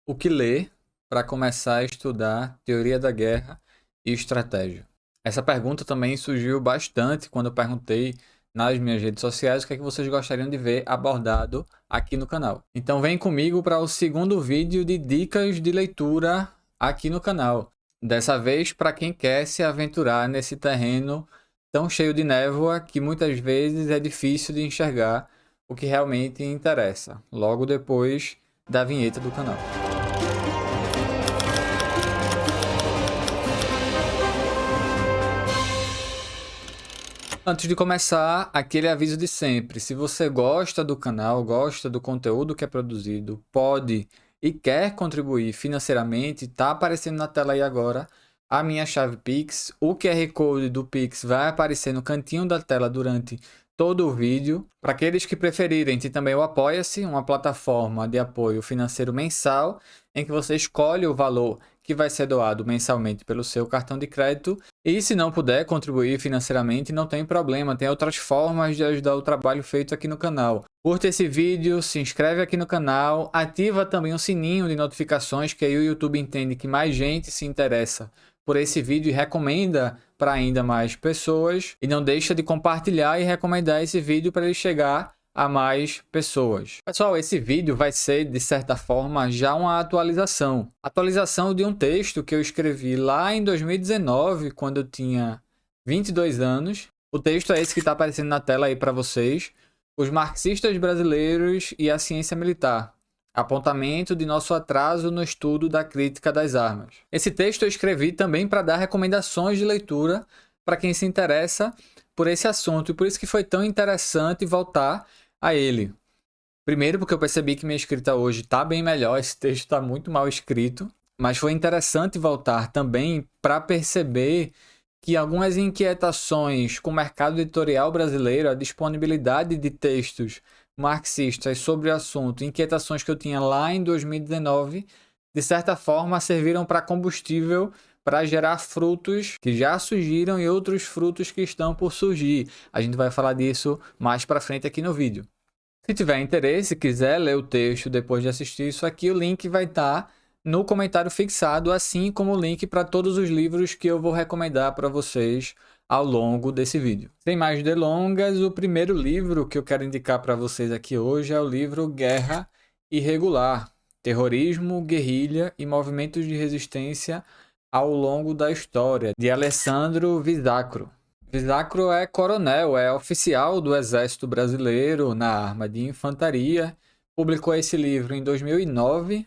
O que ler para começar a estudar teoria da guerra e estratégia? Essa pergunta também surgiu bastante quando eu perguntei nas minhas redes sociais o que é que vocês gostariam de ver abordado aqui no canal. Então vem comigo para o segundo vídeo de dicas de leitura aqui no canal. Dessa vez para quem quer se aventurar nesse terreno tão cheio de névoa que muitas vezes é difícil de enxergar o que realmente interessa, logo depois da vinheta do canal. Antes de começar, aquele aviso de sempre. Se você gosta do canal, gosta do conteúdo que é produzido, pode e quer contribuir financeiramente, tá aparecendo na tela aí agora a minha chave Pix. O QR Code do Pix vai aparecer no cantinho da tela durante todo o vídeo. Para aqueles que preferirem, tem também o Apoia-se, uma plataforma de apoio financeiro mensal, em que você escolhe o valor que vai ser doado mensalmente pelo seu cartão de crédito. E se não puder contribuir financeiramente, não tem problema, tem outras formas de ajudar o trabalho feito aqui no canal. Curta esse vídeo, se inscreve aqui no canal, ativa também o sininho de notificações, que aí o YouTube entende que mais gente se interessa por esse vídeo e recomenda para ainda mais pessoas. E não deixa de compartilhar e recomendar esse vídeo para ele chegar a mais pessoas. Pessoal, esse vídeo vai ser, de certa forma, já uma atualização. Atualização de um texto que eu escrevi lá em 2019, quando eu tinha 22 anos. O texto é esse que está aparecendo na tela aí para vocês. Os marxistas brasileiros e a ciência militar. Apontamento de nosso atraso no estudo da crítica das armas. Esse texto eu escrevi também para dar recomendações de leitura para quem se interessa por esse assunto. E por isso que foi tão interessante voltar a ele. Primeiro porque eu percebi que minha escrita hoje está bem melhor, esse texto está muito mal escrito, mas foi interessante voltar também para perceber que algumas inquietações com o mercado editorial brasileiro, a disponibilidade de textos marxistas sobre o assunto, inquietações que eu tinha lá em 2019, de certa forma serviram para combustível para gerar frutos que já surgiram e outros frutos que estão por surgir. A gente vai falar disso mais para frente aqui no vídeo. Se tiver interesse, quiser ler o texto depois de assistir isso aqui, o link vai estar no comentário fixado, assim como o link para todos os livros que eu vou recomendar para vocês ao longo desse vídeo. Sem mais delongas, o primeiro livro que eu quero indicar para vocês aqui hoje é o livro Guerra Irregular, Terrorismo, Guerrilha e Movimentos de Resistência ao longo da História, de Alessandro Visacro. Visacro é coronel, é oficial do Exército Brasileiro na arma de infantaria. Publicou esse livro em 2009.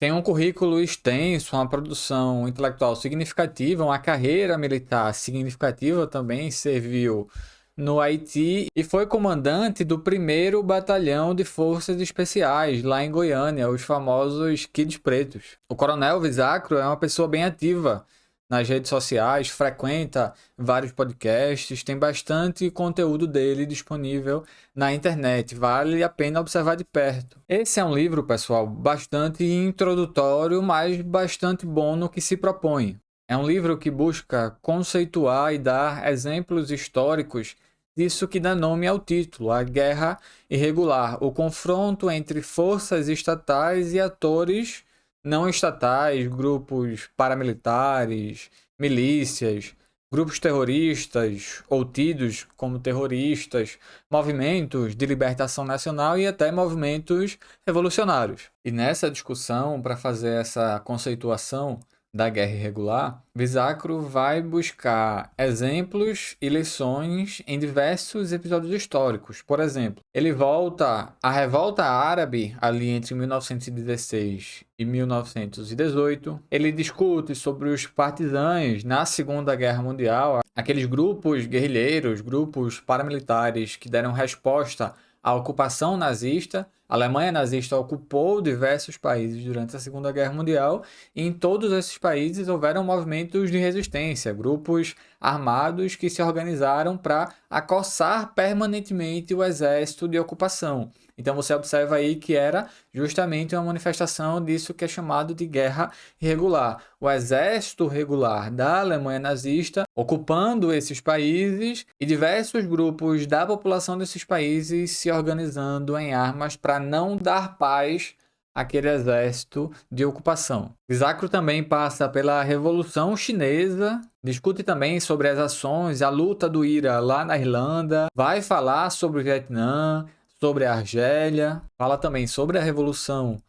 Tem um currículo extenso, uma produção intelectual significativa, uma carreira militar significativa também. Serviu no Haiti e foi comandante do 1º Batalhão de Forças Especiais, lá em Goiânia, os famosos Kids Pretos. O coronel Visacro é uma pessoa bem ativa nas redes sociais, frequenta vários podcasts, tem bastante conteúdo dele disponível na internet, vale a pena observar de perto. Esse é um livro, pessoal, bastante introdutório, mas bastante bom no que se propõe. É um livro que busca conceituar e dar exemplos históricos disso que dá nome ao título, a guerra irregular, o confronto entre forças estatais e atores não estatais, grupos paramilitares, milícias, grupos terroristas ou tidos como terroristas, movimentos de libertação nacional e até movimentos revolucionários. E nessa discussão, para fazer essa conceituação da guerra irregular, Visacro vai buscar exemplos e lições em diversos episódios históricos. Por exemplo, ele volta à Revolta Árabe, ali entre 1916 e 1918. Ele discute sobre os partisãs na Segunda Guerra Mundial, aqueles grupos guerrilheiros, grupos paramilitares que deram resposta à ocupação nazista. A Alemanha nazista ocupou diversos países durante a Segunda Guerra Mundial e em todos esses países houveram movimentos de resistência, grupos armados que se organizaram para acossar permanentemente o exército de ocupação. Então você observa aí que era justamente uma manifestação disso que é chamado de guerra irregular. O exército regular da Alemanha nazista ocupando esses países e diversos grupos da população desses países se organizando em armas para não dar paz aquele exército de ocupação. Isacro também passa pela Revolução Chinesa, discute também sobre as ações, a luta do IRA lá na Irlanda, vai falar sobre o Vietnã, sobre a Argélia, fala também sobre a Revolução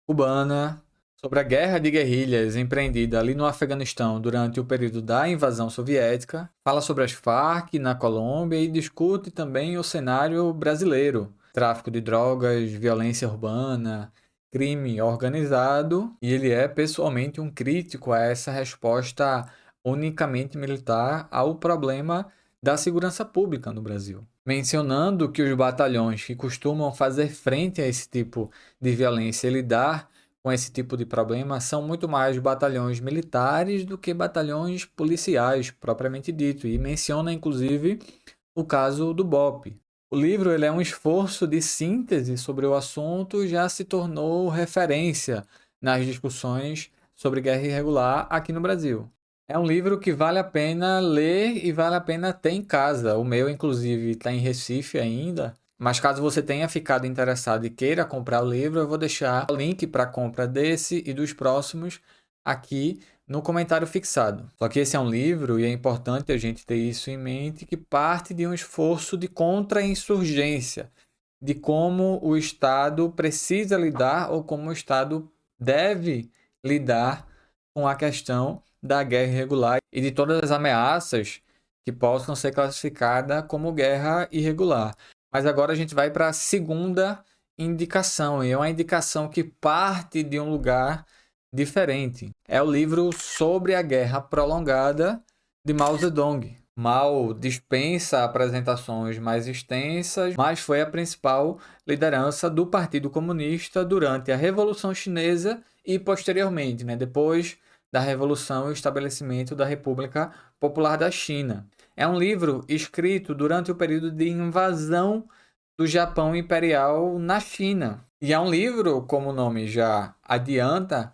Cubana, sobre a guerra de guerrilhas empreendida ali no Afeganistão durante o período da invasão soviética, fala sobre as Farc na Colômbia e discute também o cenário brasileiro, tráfico de drogas, violência urbana, crime organizado, e ele é pessoalmente um crítico a essa resposta unicamente militar ao problema da segurança pública no Brasil, mencionando que os batalhões que costumam fazer frente a esse tipo de violência e lidar com esse tipo de problema são muito mais batalhões militares do que batalhões policiais, propriamente dito, e menciona inclusive o caso do BOPE. O livro ele é um esforço de síntese sobre o assunto e já se tornou referência nas discussões sobre guerra irregular aqui no Brasil. É um livro que vale a pena ler e vale a pena ter em casa. O meu, inclusive, está em Recife ainda. Mas caso você tenha ficado interessado e queira comprar o livro, eu vou deixar o link para a compra desse e dos próximos aqui no comentário fixado. Só que esse é um livro, e é importante a gente ter isso em mente, que parte de um esforço de contra-insurgência, de como o Estado precisa lidar ou como o Estado deve lidar com a questão da guerra irregular e de todas as ameaças que possam ser classificadas como guerra irregular. Mas agora a gente vai para a segunda indicação, e é uma indicação que parte de um lugar diferente. É o livro Sobre a Guerra Prolongada de Mao Zedong. Mao dispensa apresentações mais extensas, mas foi a principal liderança do Partido Comunista durante a Revolução Chinesa e posteriormente, depois da Revolução e o estabelecimento da República Popular da China. É um livro escrito durante o período de invasão do Japão Imperial na China. E é um livro, como o nome já adianta,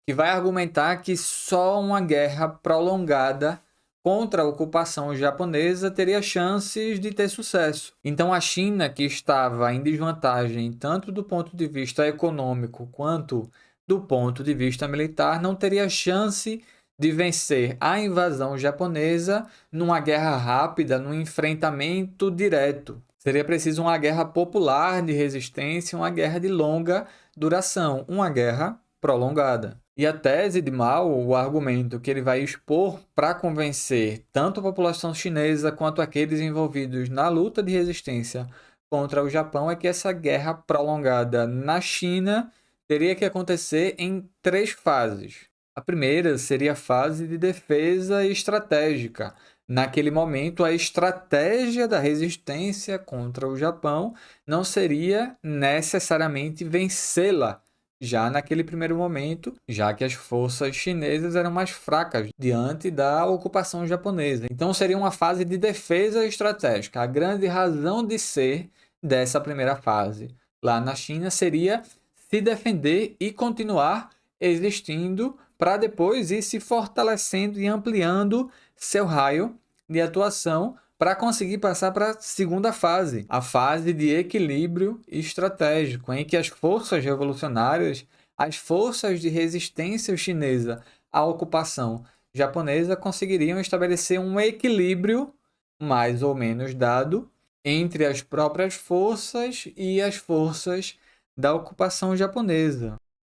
que vai argumentar que só uma guerra prolongada contra a ocupação japonesa teria chances de ter sucesso. Então a China, que estava em desvantagem tanto do ponto de vista econômico quanto do ponto de vista militar, não teria chance de vencer a invasão japonesa numa guerra rápida, num enfrentamento direto. Seria preciso uma guerra popular de resistência, uma guerra de longa duração, uma guerra prolongada. E a tese de Mao, o argumento que ele vai expor para convencer tanto a população chinesa quanto aqueles envolvidos na luta de resistência contra o Japão é que essa guerra prolongada na China teria que acontecer em 3 fases. A primeira seria a fase de defesa estratégica. Naquele momento, a estratégia da resistência contra o Japão não seria necessariamente vencê-la já naquele primeiro momento, já que as forças chinesas eram mais fracas diante da ocupação japonesa. Então seria uma fase de defesa estratégica. A grande razão de ser dessa primeira fase lá na China seria se defender e continuar existindo para depois ir se fortalecendo e ampliando seu raio de atuação para conseguir passar para a segunda fase, a fase de equilíbrio estratégico, em que as forças revolucionárias, as forças de resistência chinesa à ocupação japonesa conseguiriam estabelecer um equilíbrio mais ou menos dado entre as próprias forças e as forças da ocupação japonesa.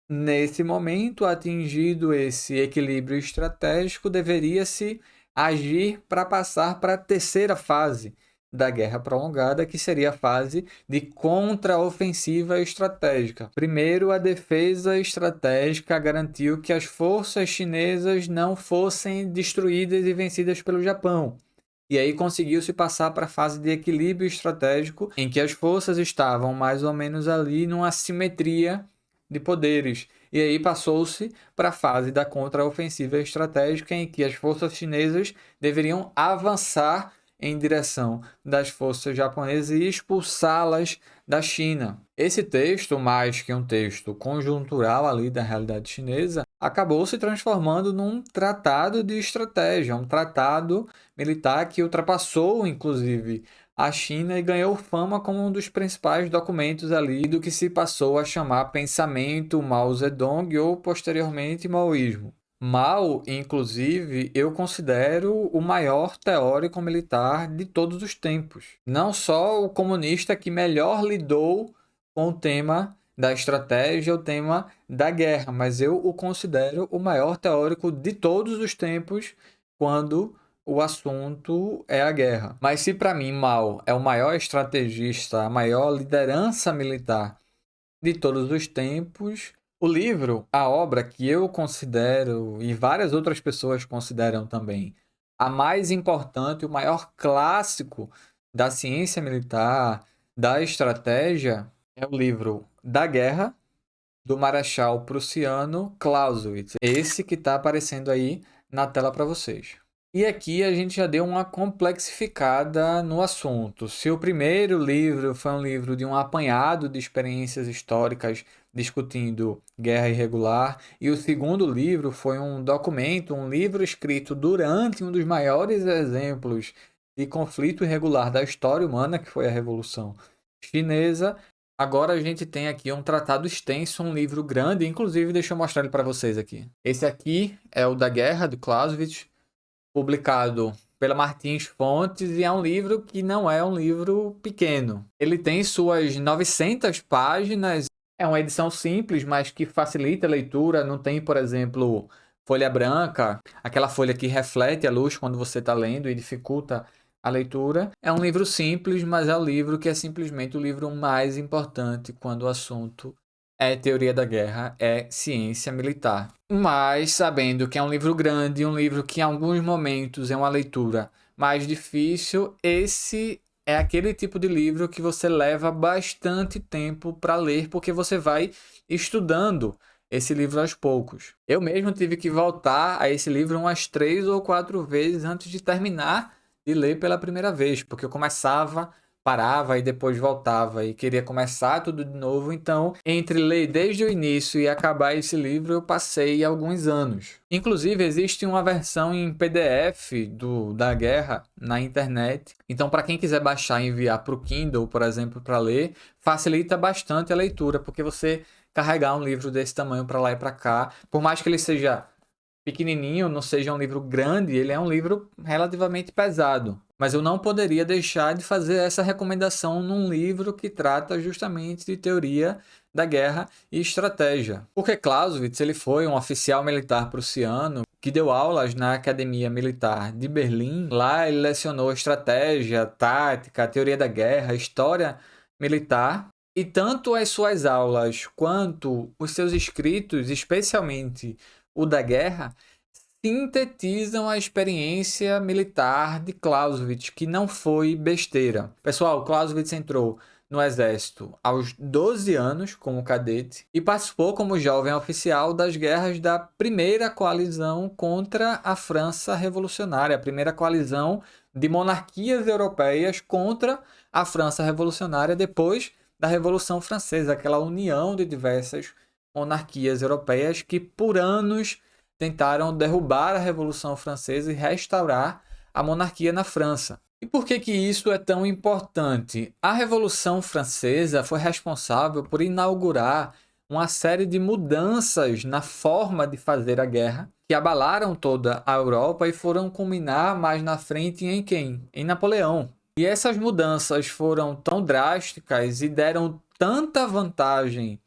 Nesse momento, atingido esse equilíbrio estratégico, deveria-se agir para passar para a terceira fase da guerra prolongada, que seria a fase de contraofensiva estratégica. Primeiro, a defesa estratégica garantiu que as forças chinesas não fossem destruídas e vencidas pelo Japão. E aí conseguiu-se passar para a fase de equilíbrio estratégico, em que as forças estavam mais ou menos ali numa simetria de poderes. E aí passou-se para a fase da contraofensiva estratégica, em que as forças chinesas deveriam avançar em direção das forças japonesas e expulsá-las da China. Esse texto, mais que um texto conjuntural ali da realidade chinesa, acabou se transformando num tratado de estratégia, um tratado militar que ultrapassou, inclusive, a China e ganhou fama como um dos principais documentos ali do que se passou a chamar pensamento Mao Zedong ou posteriormente maoísmo. Mao, inclusive, eu considero o maior teórico militar de todos os tempos. Não só o comunista que melhor lidou com o tema da estratégia, o tema da guerra, mas eu o considero o maior teórico de todos os tempos quando o assunto é a guerra. Mas se para mim Mao é o maior estrategista, a maior liderança militar de todos os tempos, o livro, a obra que eu considero e várias outras pessoas consideram também a mais importante, o maior clássico da ciência militar, da estratégia, é o livro Da Guerra, do Marechal Prussiano Clausewitz. Esse que está aparecendo aí na tela para vocês. E aqui a gente já deu uma complexificada no assunto. Se o primeiro livro foi um livro de um apanhado de experiências históricas discutindo guerra irregular, e o segundo livro foi um documento, um livro escrito durante um dos maiores exemplos de conflito irregular da história humana, que foi a Revolução Chinesa, agora a gente tem aqui um tratado extenso, um livro grande, inclusive deixa eu mostrar ele para vocês aqui. Esse aqui é o Da Guerra, de Clausewitz, publicado pela Martins Fontes, e é um livro que não é um livro pequeno. Ele tem suas 900 páginas, é uma edição simples, mas que facilita a leitura, não tem, por exemplo, folha branca, aquela folha que reflete a luz quando você está lendo e dificulta a leitura. É um livro simples, mas é um livro que é simplesmente o livro mais importante quando o assunto é teoria da guerra, é ciência militar. Mas, sabendo que é um livro grande, um livro que em alguns momentos é uma leitura mais difícil, esse é aquele tipo de livro que você leva bastante tempo para ler, porque você vai estudando esse livro aos poucos. Eu mesmo tive que voltar a esse livro umas 3 ou 4 vezes antes de terminar de ler pela primeira vez, porque eu começava, parava e depois voltava e queria começar tudo de novo. Então, entre ler desde o início e acabar esse livro, eu passei alguns anos. Inclusive, existe uma versão em PDF da guerra na internet. Então, para quem quiser baixar e enviar para o Kindle, por exemplo, para ler, facilita bastante a leitura, porque você carregar um livro desse tamanho para lá e para cá, por mais que ele seja pequenininho, não seja um livro grande, ele é um livro relativamente pesado. Mas eu não poderia deixar de fazer essa recomendação num livro que trata justamente de teoria da guerra e estratégia. Porque Clausewitz ele foi um oficial militar prussiano que deu aulas na Academia Militar de Berlim. Lá ele lecionou estratégia, tática, teoria da guerra, história militar. E tanto as suas aulas quanto os seus escritos, especialmente o da guerra, sintetizam a experiência militar de Clausewitz, que não foi besteira. Pessoal, Clausewitz entrou no exército aos 12 anos como cadete e participou como jovem oficial das guerras da primeira coalizão contra a França revolucionária, a primeira coalizão de monarquias europeias contra a França revolucionária depois da Revolução Francesa, aquela união de diversas monarquias europeias que por anos tentaram derrubar a Revolução Francesa e restaurar a monarquia na França. E por que isso é tão importante? A Revolução Francesa foi responsável por inaugurar uma série de mudanças na forma de fazer a guerra, que abalaram toda a Europa e foram culminar mais na frente em quem? Em Napoleão. E essas mudanças foram tão drásticas e deram tanta vantagem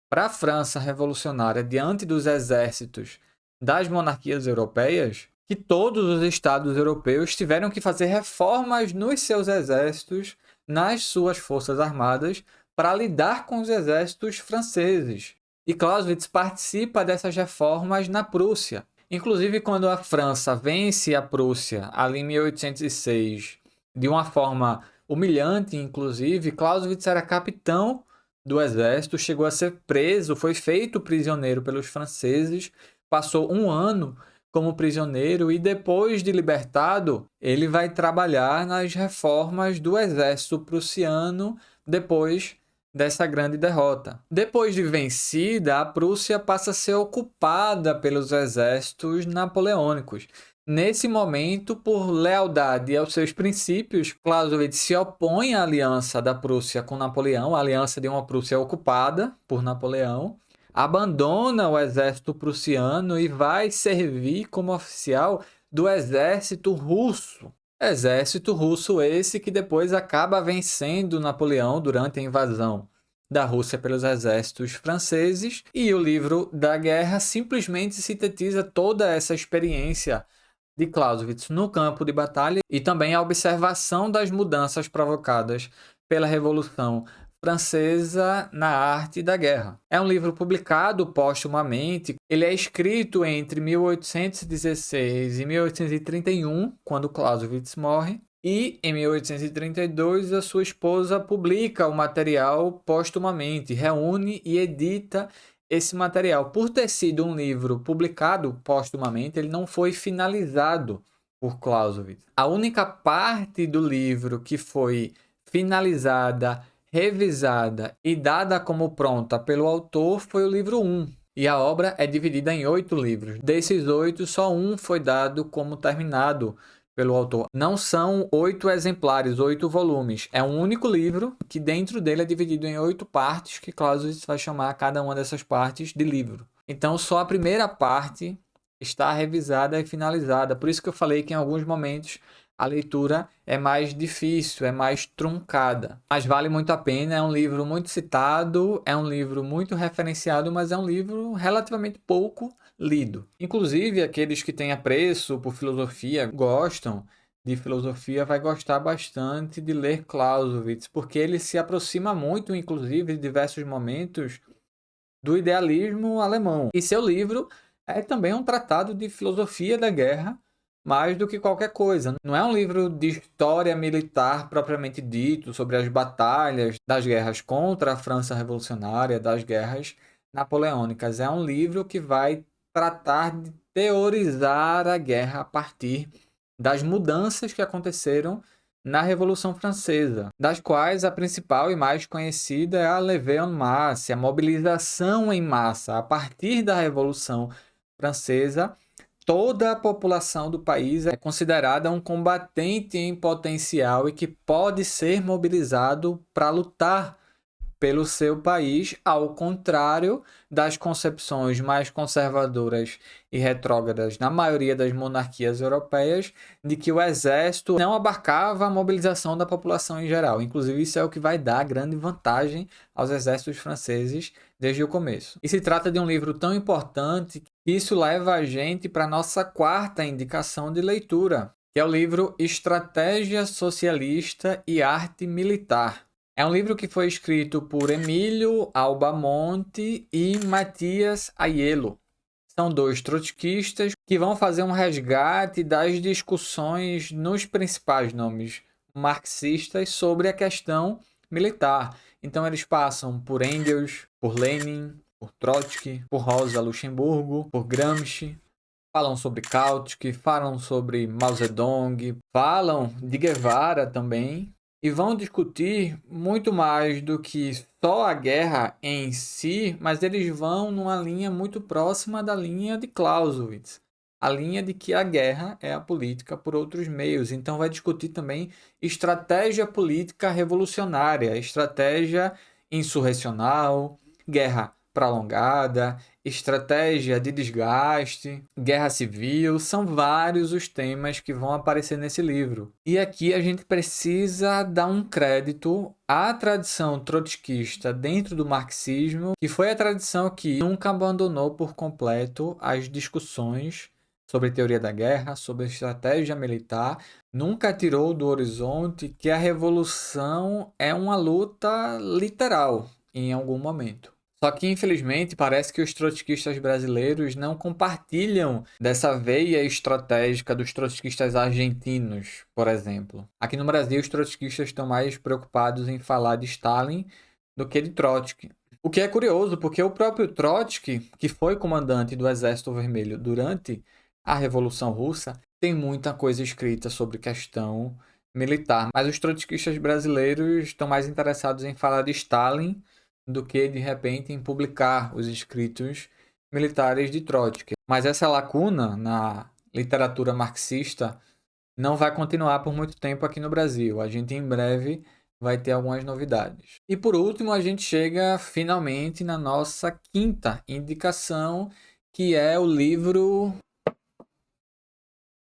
para a França revolucionária diante dos exércitos das monarquias europeias, que todos os estados europeus tiveram que fazer reformas nos seus exércitos, nas suas forças armadas, para lidar com os exércitos franceses. E Clausewitz participa dessas reformas na Prússia. Inclusive, quando a França vence a Prússia, ali em 1806, de uma forma humilhante, inclusive, Clausewitz era capitão do exército, chegou a ser preso, foi feito prisioneiro pelos franceses, passou um ano como prisioneiro e depois de libertado, ele vai trabalhar nas reformas do exército prussiano depois dessa grande derrota. Depois de vencida, a Prússia passa a ser ocupada pelos exércitos napoleônicos. Nesse momento, por lealdade aos seus princípios, Clausewitz se opõe à aliança da Prússia com Napoleão, a aliança de uma Prússia ocupada por Napoleão, abandona o exército prussiano e vai servir como oficial do exército russo. Exército russo esse que depois acaba vencendo Napoleão durante a invasão da Rússia pelos exércitos franceses, e o livro da guerra simplesmente sintetiza toda essa experiência de Clausewitz no campo de batalha e também a observação das mudanças provocadas pela Revolução Francesa na arte da guerra. É um livro publicado póstumamente. Ele é escrito entre 1816 e 1831, quando Clausewitz morre, e em 1832 a sua esposa publica o material póstumamente, reúne e edita esse material. Por ter sido um livro publicado póstumamente, ele não foi finalizado por Clausewitz. A única parte do livro que foi finalizada, revisada e dada como pronta pelo autor foi o livro 1. E a obra é dividida em 8 livros. Desses 8, só um foi dado como terminado pelo autor. Não são 8 exemplares, 8 volumes. É um único livro que dentro dele é dividido em 8 partes, que Clausewitz vai chamar cada uma dessas partes de livro. Então só a primeira parte está revisada e finalizada. Por isso que eu falei que em alguns momentos a leitura é mais difícil, é mais truncada. Mas vale muito a pena, é um livro muito citado, é um livro muito referenciado, mas é um livro relativamente pouco lido. Inclusive, aqueles que têm apreço por filosofia, gostam de filosofia, vai gostar bastante de ler Clausewitz, porque ele se aproxima muito, inclusive, em diversos momentos, do idealismo alemão. E seu livro é também um tratado de filosofia da guerra, mais do que qualquer coisa. Não é um livro de história militar propriamente dito, sobre as batalhas das guerras contra a França Revolucionária, das guerras napoleônicas. É um livro que vai tratar de teorizar a guerra a partir das mudanças que aconteceram na Revolução Francesa, das quais a principal e mais conhecida é a levée en masse, a mobilização em massa. A partir da Revolução Francesa, toda a população do país é considerada um combatente em potencial e que pode ser mobilizado para lutar pelo seu país, ao contrário das concepções mais conservadoras e retrógradas na maioria das monarquias europeias, de que o exército não abarcava a mobilização da população em geral. Inclusive, isso é o que vai dar grande vantagem aos exércitos franceses desde o começo. E se trata de um livro tão importante que isso leva a gente para a nossa quarta indicação de leitura, que é o livro Estratégia Socialista e Arte Militar. É um livro que foi escrito por Emílio Albamonte e Matias Aiello. São 2 trotskistas que vão fazer um resgate das discussões nos principais nomes marxistas sobre a questão militar. Então eles passam por Engels, por Lenin, por Trotsky, por Rosa Luxemburgo, por Gramsci. Falam sobre Kautsky, falam sobre Mao Zedong, falam de Guevara também. E vão discutir muito mais do que só a guerra em si, mas eles vão numa linha muito próxima da linha de Clausewitz, a linha de que a guerra é a política por outros meios. Então vai discutir também estratégia política revolucionária, estratégia insurrecional, guerra prolongada, estratégia de desgaste, guerra civil, são vários os temas que vão aparecer nesse livro. E aqui a gente precisa dar um crédito à tradição trotskista dentro do marxismo, que foi a tradição que nunca abandonou por completo as discussões sobre teoria da guerra, sobre estratégia militar, nunca tirou do horizonte que a revolução é uma luta literal em algum momento. Só que, infelizmente, parece que os trotskistas brasileiros não compartilham dessa veia estratégica dos trotskistas argentinos, por exemplo. Aqui no Brasil, os trotskistas estão mais preocupados em falar de Stalin do que de Trotsky. O que é curioso, porque o próprio Trotsky, que foi comandante do Exército Vermelho durante a Revolução Russa, tem muita coisa escrita sobre questão militar. Mas os trotskistas brasileiros estão mais interessados em falar de Stalin do que, de repente, em publicar os escritos militares de Trotsky. Mas essa lacuna na literatura marxista não vai continuar por muito tempo aqui no Brasil. A gente em breve vai ter algumas novidades. E por último, a gente chega finalmente na nossa quinta indicação, que é o livro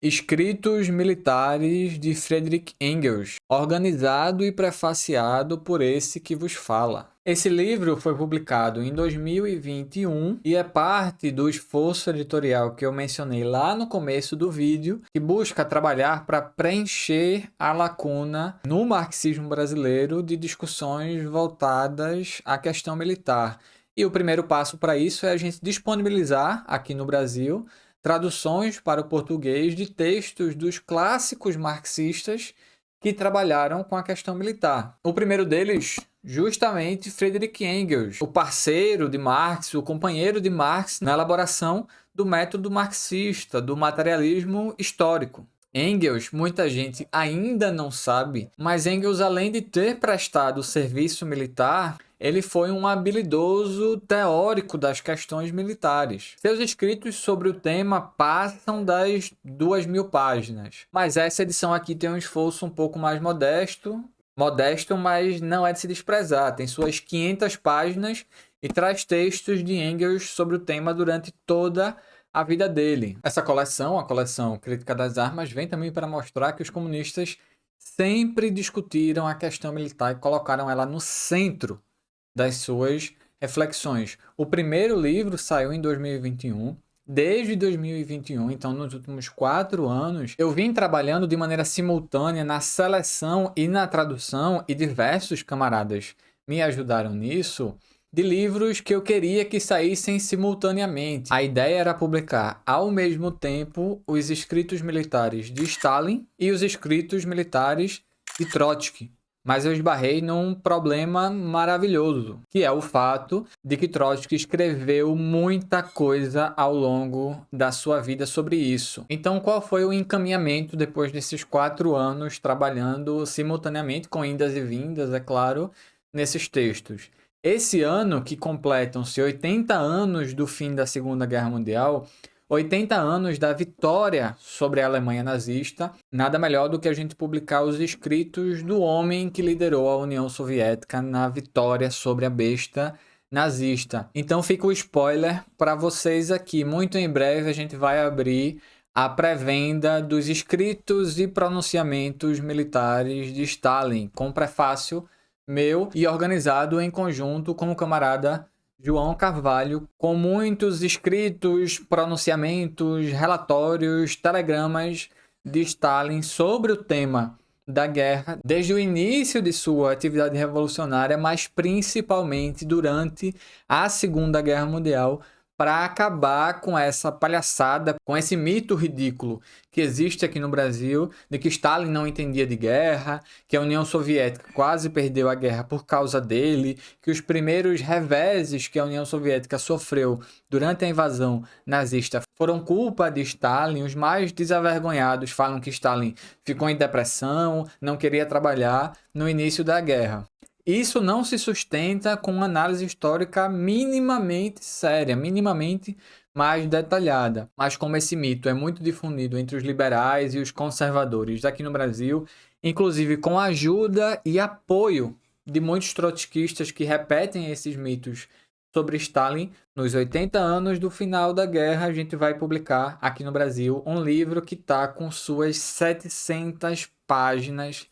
Escritos Militares de Friedrich Engels, organizado e prefaciado por esse que vos fala. Esse livro foi publicado em 2021 e é parte do esforço editorial que eu mencionei lá no começo do vídeo, que busca trabalhar para preencher a lacuna no marxismo brasileiro de discussões voltadas à questão militar. E o primeiro passo para isso é a gente disponibilizar aqui no Brasil traduções para o português de textos dos clássicos marxistas que trabalharam com a questão militar. O primeiro deles, justamente Friedrich Engels, o parceiro de Marx, o companheiro de Marx na elaboração do método marxista, do materialismo histórico. Engels, muita gente ainda não sabe, mas Engels, além de ter prestado serviço militar, ele foi um habilidoso teórico das questões militares. Seus escritos sobre o tema passam das 2.000 páginas. Mas essa edição aqui tem um esforço um pouco mais modesto, mas não é de se desprezar. Tem suas 500 páginas e traz textos de Engels sobre o tema durante toda a vida dele. Essa coleção, a coleção Crítica das Armas, vem também para mostrar que os comunistas sempre discutiram a questão militar e colocaram ela no centro das suas reflexões. O primeiro livro saiu em 2021. Desde 2021, então nos últimos 4 anos, eu vim trabalhando de maneira simultânea na seleção e na tradução, e diversos camaradas me ajudaram nisso, de livros que eu queria que saíssem simultaneamente. A ideia era publicar ao mesmo tempo os escritos militares de Stalin e os escritos militares de Trotsky. Mas eu esbarrei num problema maravilhoso, que é o fato de que Trotsky escreveu muita coisa ao longo da sua vida sobre isso. Então, qual foi o encaminhamento depois desses 4 anos trabalhando simultaneamente, com indas e vindas, é claro, nesses textos? Esse ano, que completam-se 80 anos do fim da Segunda Guerra Mundial, 80 anos da vitória sobre a Alemanha nazista, nada melhor do que a gente publicar os escritos do homem que liderou a União Soviética na vitória sobre a besta nazista. Então fica o spoiler para vocês aqui. Muito em breve a gente vai abrir a pré-venda dos escritos e pronunciamentos militares de Stalin, com prefácio meu e organizado em conjunto com o camarada João Carvalho, com muitos escritos, pronunciamentos, relatórios, telegramas de Stalin sobre o tema da guerra, desde o início de sua atividade revolucionária, mas principalmente durante a Segunda Guerra Mundial, para acabar com essa palhaçada, com esse mito ridículo que existe aqui no Brasil, de que Stalin não entendia de guerra, que a União Soviética quase perdeu a guerra por causa dele, que os primeiros reveses que a União Soviética sofreu durante a invasão nazista foram culpa de Stalin. Os mais desavergonhados falam que Stalin ficou em depressão, não queria trabalhar no início da guerra. Isso não se sustenta com uma análise histórica minimamente séria, minimamente mais detalhada. Mas como esse mito é muito difundido entre os liberais e os conservadores daqui no Brasil, inclusive com a ajuda e apoio de muitos trotskistas que repetem esses mitos sobre Stalin, nos 80 anos do final da guerra, a gente vai publicar aqui no Brasil um livro que está com suas 700 páginas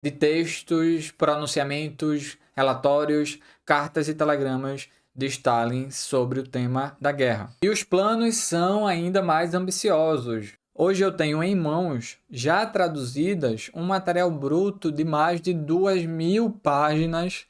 de textos, pronunciamentos, relatórios, cartas e telegramas de Stalin sobre o tema da guerra. E os planos são ainda mais ambiciosos. Hoje eu tenho em mãos, já traduzidas, um material bruto de mais de 2.000 páginas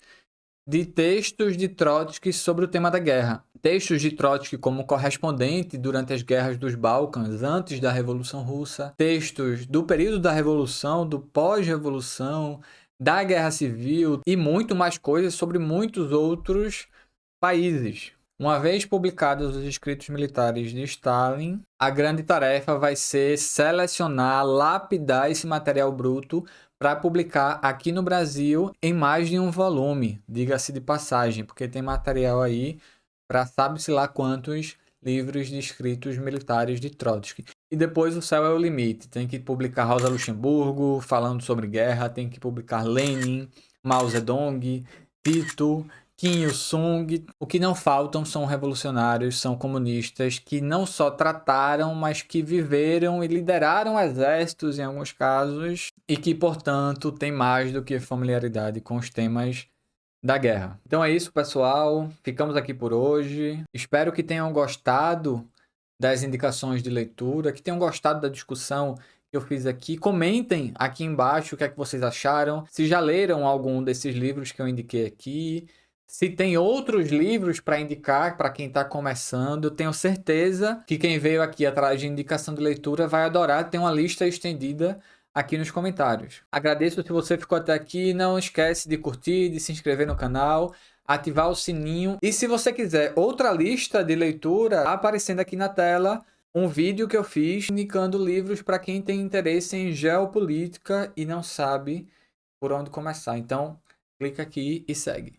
de textos de Trotsky sobre o tema da guerra. Textos de Trotsky como correspondente durante as guerras dos Balcãs, antes da Revolução Russa. Textos do período da Revolução, do pós-revolução, da Guerra Civil e muito mais coisas sobre muitos outros países. Uma vez publicados os escritos militares de Stalin, a grande tarefa vai ser selecionar, lapidar esse material bruto para publicar aqui no Brasil em mais de um volume, diga-se de passagem, porque tem material aí para sabe-se lá quantos livros de escritos militares de Trotsky. E depois O Céu é o Limite. Tem que publicar Rosa Luxemburgo falando sobre guerra, tem que publicar Lenin, Mao Zedong, Tito, Kim Il-sung. O que não faltam são revolucionários, são comunistas que não só trataram, mas que viveram e lideraram exércitos em alguns casos e que, portanto, têm mais do que familiaridade com os temas da guerra. Então é isso, pessoal. Ficamos aqui por hoje. Espero que tenham gostado das indicações de leitura, que tenham gostado da discussão que eu fiz aqui. Comentem aqui embaixo o que é que vocês acharam, se já leram algum desses livros que eu indiquei aqui, se tem outros livros para indicar para quem está começando. Eu tenho certeza que quem veio aqui atrás de indicação de leitura vai adorar ter uma lista estendida aqui nos comentários. Agradeço se você ficou até aqui. Não esquece de curtir, de se inscrever no canal, ativar o sininho. E se você quiser outra lista de leitura, tá aparecendo aqui na tela um vídeo que eu fiz indicando livros para quem tem interesse em geopolítica e não sabe por onde começar. Então, clica aqui e segue.